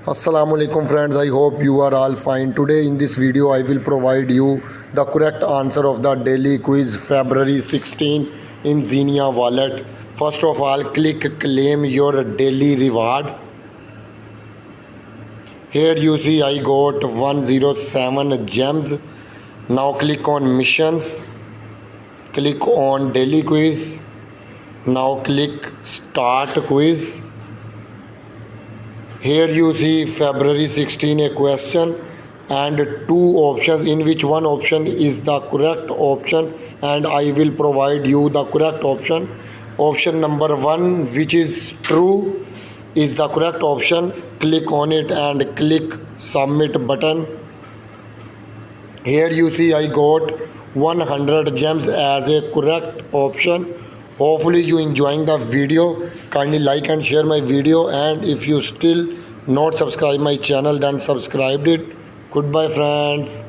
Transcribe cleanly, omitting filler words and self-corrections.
Assalamu alaikum friends, I hope you are all fine. Today in this video I will provide you the correct answer of the daily quiz February 16 in XENEA Wallet. First of all, click claim your daily reward. Here you see I got 107 gems. Now click on missions, click on daily quiz. Now click start quiz. Here you see February 16 a question and two options, in which one option is the correct option, and I will provide you the correct option. Option number 1, which is true, is the correct option. Click on it and click submit button. Here you see I got 100 gems as a correct option. Hopefully you enjoying the video. Kindly like and share my video, and if you still not subscribe my channel, then subscribe it. Goodbye friends.